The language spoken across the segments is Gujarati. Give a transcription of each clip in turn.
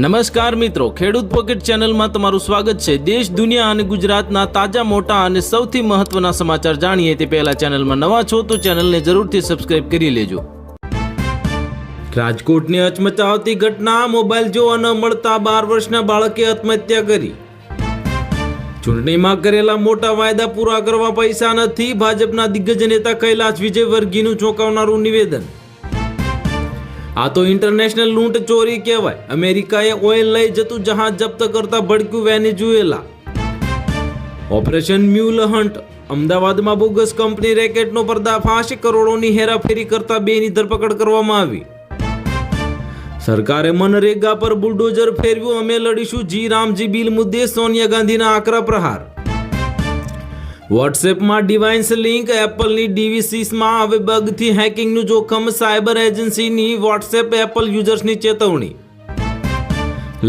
નમસ્કાર મિત્રો, ખેડૂત પોકેટ ચેનલમાં તમારું સ્વાગત છે। દેશ, દુનિયા અને ગુજરાતના તાજા, મોટા અને સૌથી મહત્વના સમાચાર જાણીએ તે પહેલા ચેનલમાં નવા છો તો ચેનલને જરૂરથી સબસ્ક્રાઇબ કરી લેજો। રાજકોટની અચમચાવતી ઘટના, મોબાઈલ જોવા ન મળતા 12 વર્ષના બાળકે આત્મહત્યા કરી। ચૂંટણીમાં કરેલા મોટા વાયદા પૂરા કરવા પૈસા નથી, ભાજપના દિગ્ગજ નેતા કૈલાશ વિજયવર્ગીયનું ચોંકાવનારું નિવેદન। આ તો ઇન્ટરનેશનલ લૂંટ ચોરી કહેવાય। અમેરિકાએ ઓઇલ લઈ જતું જહાજ જપ્ત કરતા ભડક્યું વેનેઝુએલા। ઓપરેશન મ્યુલ હન્ટ, અમદાવાદમાં બોગસ કંપની રેકેટનો પર્દાફાશ, કરોડોની હેરાફેરી કરતા 2ની ધરપકડ કરવામાં આવી। સરકારે મનરેગા પર બુલડોઝર ફેરવ્યું, અમે લડીશું જી રામજી બિલ મુદ્દે સોનિયા ગાંધીના આકરા પ્રહાર। વોટ્સએપમાં ડિવાઇસ લિંક, એપલની ડીવીસીસમાં હવે બગથી હેકિંગનું જોખમ, સાયબર એજન્સીની વોટ્સએપ એપલ યુઝર્સની ચેતવણી।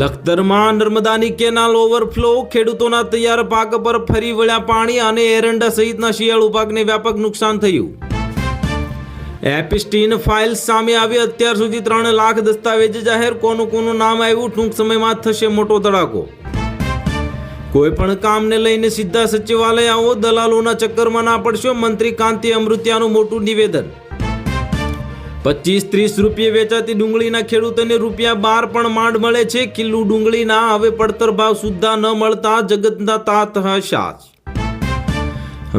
લખતરમાં નર્મદાની કેનાલ ઓવરફ્લો, ખેડૂતોના તૈયાર પાક પર ફરી વળ્યા પાણી અને એરંડા સહિતના શિયાળુ પાકને વ્યાપક નુકસાન થયું। એપસ્ટીન ફાઇલ્સ સામે આવી, અત્યાર સુધી 3 લાખ દસ્તાવેજ જાહેર, કોનું નામ આવ્યું, ટૂંક સમયમાં થશે મોટો ધડાકો। કોઈ પણ કામને લઈને સીધા સચિવાલય આવો, દલાલોના ચક્કરમાં ના પડશો, મંત્રી કાંતિ અમૃતિયાનું મોટું નિવેદન। 25-30 રૂપિયે વેચાતી ડુંગળીના ખેડૂતોને ₹12 પણ માંડ મળે છે। કિલ્લો ડુંગળીના હવે પડતર ભાવ સુદ્ધા ન મળતા જગતના તાત હતાશ।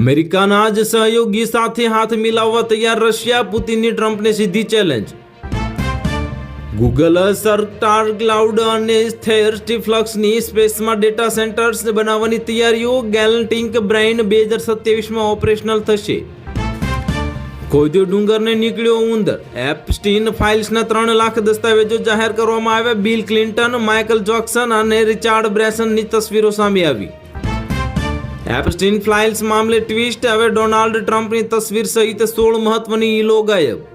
અમેરિકાના જ સહયોગી સાથે હાથ મિલાવવા તૈયાર રશિયા, પુતિનની ટ્રમ્પને સીધી ચેલેન્જ। ગૂગલ સ્ટાર ક્લાઉડ અને થેર્સ્ટીફ્લક્સની સ્પેસમાં ડેટા સેન્ટર્સ બનાવવાની તૈયારીઓ, ગેલેન્ટિક બ્રેઇન 2027માં ઓપરેશનલ થશે। ખોદ્યો ડુંગરને નીકળ્યો ઉંદર, એપસ્ટીન ફાઇલ્સના 3 લાખ દસ્તાવેજો જાહેર કરવામાં આવ્યા। બિલ ક્લિન્ટન, માઇકલ જેક્સન અને રિચાર્ડ બ્રેન્સનની તસવીરો સામે આવી। એપસ્ટીન ફાઇલ્સ મામલે ટ્વિસ્ટ, હવે ડોનાલ્ડ ટ્રમ્પની તસવીર સહિત 16 મહત્વની ઈલો ગાયબ।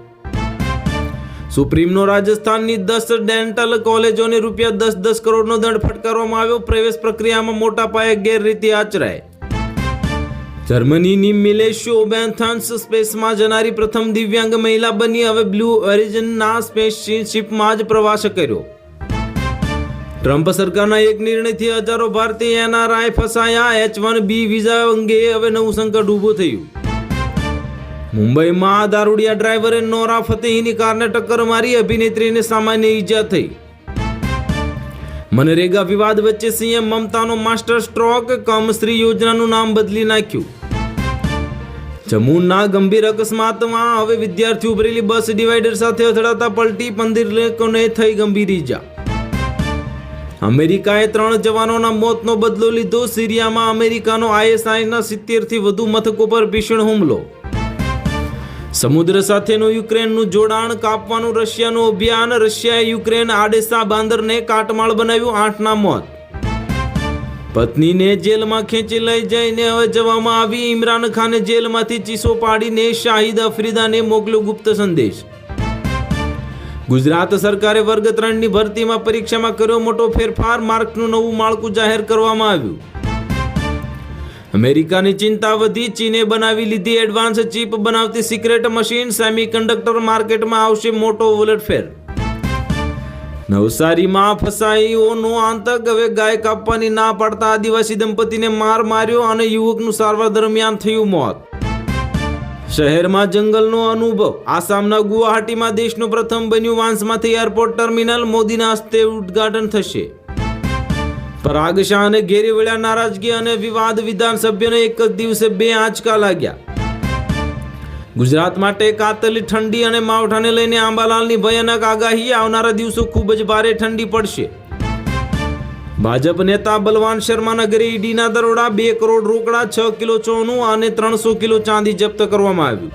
સુપ્રીમનો રાજસ્થાનની 10 ડેન્ટલ કોલેજોને ₹10-10 કરોડનો દંડ ફટકારવામાં આવ્યો। પ્રવેશ પ્રક્રિયામાં મોટા પાયે ગેરરીતિ આચરાય। જર્મનીની મિલેશિયો બેન્થન્સ સ્પેસમાં જનારી પ્રથમ દિવ્યાંગ મહિલા બની, હવે બ્લુ ઓરિજિનના સ્પેસશિપમાં જ પ્રવાસ કર્યો। ટ્રમ્પ સરકારના એક નિર્ણયથી હજારો ભારતીય એનઆરઆઈ ફસાયા। H1B વિઝા અંગે હવે નવું સંકટ ઊભું થયું। મુંબઈમાં દારૂડિયા ડ્રાઈવરે નોરા ફતેહીની કારને ટક્કર મારી, અભિનેત્રીને સામાન્ય ઈજા થઈ। મનરેગા વિવાદ વચ્ચે સીએમ મમતાનો માસ્ટર સ્ટ્રોક, કમશ્રી યોજનાનું નામ બદલી નાખ્યું। જમ્મુના ગંભીર અકસ્માતમાં હવે વિદ્યાર્થીઓ ભરેલી બસ ડિવાઈડર સાથે અથડાતા પલટી, 15 લોકોને થઈ ગંભીર ઈજા। અમેરિકાએ 3 જવાનોના મોતનો બદલો લીધો। સિરિયામાં અમેરિકાનો ISIના 70થી વધુ મથકો પર ભીષણ હુમલો। સમુદ્ર સાથેનું યુક્રેનનું જોડાણ કાપવાનું રશિયાનું અભિયાન, રશિયાએ યુક્રેન આડેસા બંદરને કાટમાળ બનાવ્યું, 8ના મોત। પત્નીને જેલમાં ખેંચી લઈ જઈને હવે જવામાં આવી, ઇમરાન ખાને જેલમાંથી ચીસો પાડીને શાહિદ અફ્રીદાને મોકલ્યો ગુપ્ત સંદેશ। ગુજરાત સરકારે વર્ગ 3ની ભરતીમાં પરીક્ષામાં કર્યો મોટો ફેરફાર, માર્કનું નવું માળખું જાહેર કરવામાં આવ્યું। અમેરિકાની ચિંતા વધી, ચીને બનાવી લીધી એડવાન્સ ચિપ બનાવતી સિક્રેટ મશીન, સેમિકન્ડક્ટર માર્કેટમાં આવશે મોટો ઉલટફેર। નવસારીમાં ફસાઈઓનો આતંક, હવે ગાય કાપવાની ના પાડતા આદિવાસી દંપતીને માર્યો અને યુવકનું સારવાર દરમિયાન થયું મોત। શહેરમાં જંગલનો અનુભવ, આસામના ગુવાહાટીમાં દેશનું પ્રથમ બન્યું વાંસમાંથી એરપોર્ટ ટર્મિનલ, મોદીના હસ્તે ઉદ્ઘાટન થશે। પરાગ શાહને ઘેરી વળ્યા નારાજગી અને વિવાદ, વિધાનસભ્યને એક જ દિવસે 2 આંચકા લાગ્યા। ગુજરાત માટે કાતલી ઠંડી અને માવઠાને લઈને આંબાલાલની ભયાનક આગાહી, આવનારા દિવસો ખૂબ જ ભારે ઠંડી પડશે। ભાજપ નેતા બલવાન શર્માના ઘરે ઈડીના દરોડા, 2 કરોડ રોકડા, 6 કિલો સોનું અને 300 કિલો ચાંદી જપ્ત કરવામાં આવ્યું।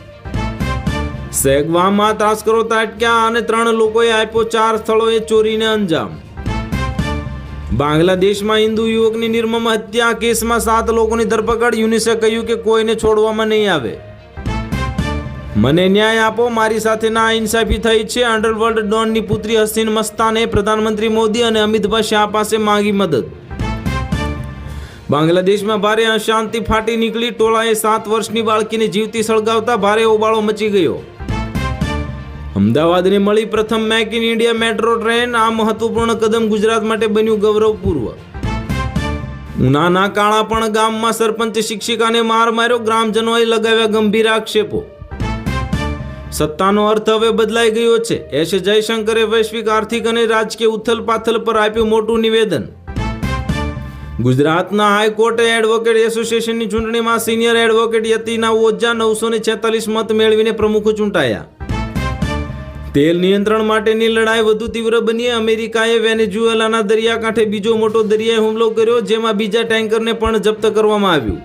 સેગવામાં તસ્કરો ત્રાટક્યા અને 3 લોકોએ આપ્યો 4 સ્થળોએ ચોરીને અંજામ। બાંગ્લાદેશમાં હિન્દુ યુવકની નિર્મમ હત્યા કેસમાં 7 લોકોની ધરપકડ, યુનિસે કહ્યું કે કોઈને છોડવામાં નહીં આવે। મને ન્યાય આપો, મારી સાથે નાઇન્સાફી થઈ છે, અંડરવર્લ્ડ ડોનની પુત્રી હસીન મસ્તાને પ્રધાનમંત્રી મોદી અને અમિતભાઈ શાહ પાસે માંગી મદદ। બાંગ્લાદેશમાં ભારે અશાંતિ ફાટી નીકળી, ટોળાએ 7 વર્ષની બાળકીને જીવતી સળગાવતા ભારે હોબાળો મચી ગયો। અમદાવાદને મળી પ્રથમ make in India metro train. આ મહત્વપૂર્ણ કદમ ગુજરાત માટે બન્યું ગૌરવપૂર્વ. ઉનાના કાળાપણ ગામમાં સરપંચ શિક્ષિકાને માર માર્યો, ગ્રામજનોએ લગાવ્યા ગંભીર આક્ષેપો. સત્તાનો અર્થ હવે બદલાઈ ગયો છે. એસ જયશંકરે વૈશ્વિક આર્થિક અને રાજકીય ઉથલપાથલ પર આપ્યું મોટું નિવેદન. ગુજરાતના હાઈકોર્ટે એડવોકેટ એસોસિએશનની ચૂંટણીમાં સિનિયર એડવોકેટ યતિના ઓઝા 946 મત મેળવીને પ્રમુખ ચૂંટાયા. તેલ નિયંત્રણ માટેની લડાઈ વધુ તીવ્ર બની. અમેરિકાએ વેનેઝુએલાના દરિયાકાંઠે બીજો મોટો દરિયાઈ હુમલો કર્યો, જેમાં બીજા ટેન્કરને પણ જપ્ત કરવામાં આવ્યું.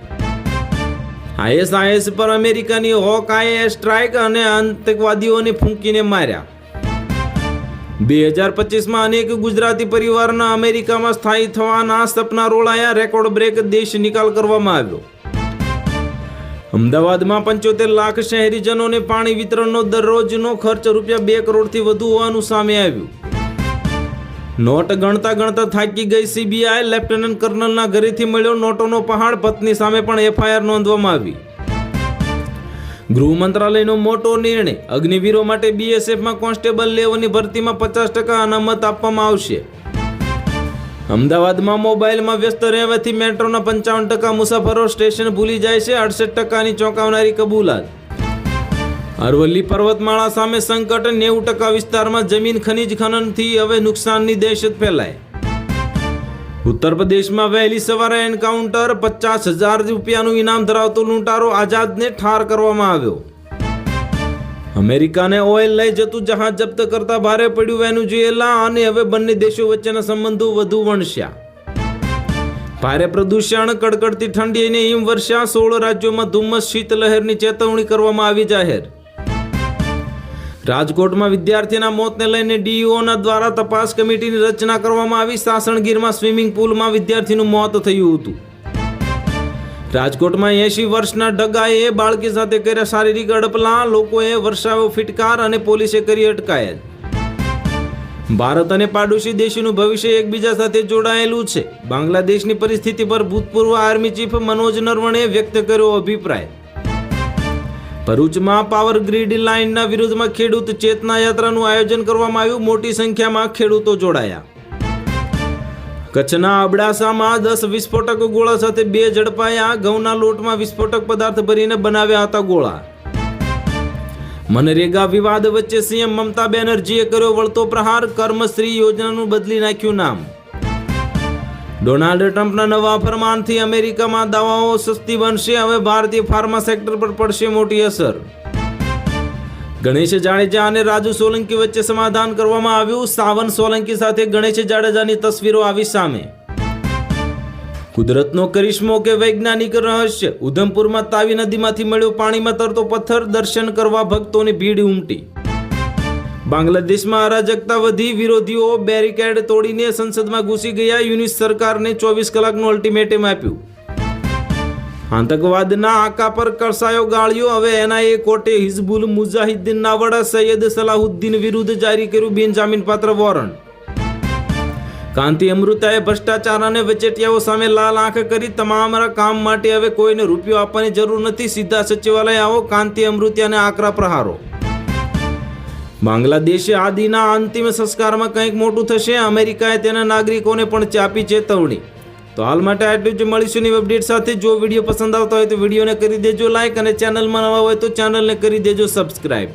ISIS પર અમેરિકાની હોકઆઈ એર સ્ટ્રાઇક અને આતંકવાદીઓને ફૂંકીને માર્યા. 2025માં અનેક ગુજરાતી પરિવારના અમેરિકામાં સ્થાયી થવાના સપના રોળાયા. રેકોર્ડ બ્રેક દેશ નિકાલ કરવામાં આવ્યો. અમદાવાદમાં 75 લાખ શહેરીજનોને પાણી વિતરણનો દરરોજનો ખર્ચ ₹2 કરોડથી વધુ હોવાનું સામે આવ્યું. નોટ ગણતા ગણતા થાકી ગઈ CBI. લેફ્ટનન્ટ કર્નલના ઘરેથી મળ્યો નોટોનો પહાડ. પત્ની સામે પણ FIR નોંધવામાં આવી. ગૃહ મંત્રાલયનો મોટો નિર્ણય. અગ્નિવીરો માટે BSFમાં કોન્સ્ટેબલ લેવલની ભરતીમાં 50% અનામત આપવામાં આવશે. અમદાવાદમાં મોબાઈલમાં વ્યસ્ત રહેવાથી મેટ્રોના 55% મુસાફરો સ્ટેશન ભૂલી જાય છે. 68%ની ચોંકાવનારી કબૂલાત. અરવલ્લી પર્વતમાળા સામે સંકટ. 90% વિસ્તારમાં જમીન ખનીજ ખનનથી હવે નુકસાનની દહેશત ફેલાય. ઉત્તર પ્રદેશમાં વહેલી સવારે એન્કાઉન્ટર. ₹50,000 ઇનામ ધરાવતો લૂંટારો આઝાદને ઠાર કરવામાં આવ્યો. અમેરિકાને ઓઇલ લઈ જતું જહાજ જપ્ત કરતા ભારે પડ્યું વેનેઝુએલા, અને હવે બંને દેશો વચ્ચેના સંબંધો વધુ વણસ્યા. ભારે પ્રદૂષણ, કડકડતી ઠંડી અને હિમવર્ષા. 16 રાજ્યોમાં ધુમ્મસ શીતલહેરની ચેતવણી કરવામાં આવી જાહેર. રાજકોટમાં વિદ્યાર્થીના મોતને લઈને DEOના દ્વારા તપાસ કમિટીની રચના કરવામાં આવી. સાસણગીરમાં સ્વિમિંગ પુલમાં વિદ્યાર્થીનું મોત થયું હતું. રાજકોટમાં 80 વર્ષના ડગાએ બાળકી સાથે કર્યા શારીરિક અડપલા. લોકોએ વર્ષાવ્યો ફિટકાર અને પોલીસે કરી અટકાયત. ભારત અને પાડોશી દેશોનું ભવિષ્ય એકબીજા સાથે જોડાયેલું છે. બાંગ્લાદેશની પરિસ્થિતિ પર ભૂતપૂર્વ આર્મી ચીફ મનોજ નરવણેએ વ્યક્ત કર્યો અભિપ્રાય. ભરૂચમાં પાવર ગ્રીડ લાઇનના વિરોધમાં ખેડૂત ચેતના યાત્રાનું આયોજન કરવામાં આવ્યું. મોટી સંખ્યામાં ખેડૂતો જોડાયા. કચ્છના અબડાસામાં 10 વિસ્ફોટક ગોળા સાથે 2 ઝડપાયા. ઘઉંના લોટમાં વિસ્ફોટક પદાર્થ ભરીને બનાવ્યા હતા ગોળા. મનરેગા વિવાદ વચ્ચે CM મમતા બેનર્જીએ કર્યો વળતો પ્રહાર. કર્મશ્રી યોજનાનું બદલી નાખ્યું નામ. ડોનાલ્ડ ટ્રમ્પના નવા ફરમાનથી અમેરિકામાં દવાઓ સસ્તી બનશે. હવે ભારતીય ફાર્મા સેક્ટર પર પડશે મોટી અસર. ગણેશ જાડેજા અને રાજુ સોલંકી વચ્ચે સમાધાન કરવામાં આવ્યું. સાવન સોલંકી સાથે ગણેશ જાડેજાની તસવીરો આવી સામે. કુદરતનો કરિશ્મો કે વૈજ્ઞાનિક રહસ્ય. ઉધમપુરમાં તાવી નદીમાંથી મળ્યો પાણીમાં તરતો પથ્થર. દર્શન કરવા ભક્તોની ભીડ ઉમટી. બાંગ્લાદેશમાં અરાજકતા વધી. વિરોધીઓ બેરિકેડ તોડીને સંસદમાં ઘૂસી ગયા. યુનિસ સરકારને 24 કલાકનું અલ્ટિમેટમ આપ્યું. આતંકવાદના આકા પર કરસાયો ગાળ્યો. હવે NIA કોર્ટે હિઝબુલ મુજાહિદ્દીનના વડા સૈયદ સલાહુદ્દીન વિરુદ્ધ જારી કર્યું બિનજામીનપાત્ર વોરંટ. કાંતિ અમૃતાએ ભ્રષ્ટાચાર અને વચેટિયાઓ સામે લાલ આંખ કરી. તમામ કામ માટે હવે કોઈને રૂપિયો આપવાની જરૂર નથી. સીધા સચિવાલય આવો. કાંતિ અમૃતિયાને આકરા પ્રહારો. બાંગ્લાદેશ આદિના અંતિમ સંસ્કારમાં કંઈક મોટું થશે. અમેરિકાએ તેના નાગરિકોને પણ ચાપી ચેતવણી. તો હાલ માટે આટલું જ. મળીશું નવી અપડેટ સાથે. જો વિડીયો પસંદ આવતો હોય તો વિડીયોને કરી દેજો લાઈક, અને ચેનલમાં નવા હોય તો ચેનલને કરી દેજો સબસ્ક્રાઈબ.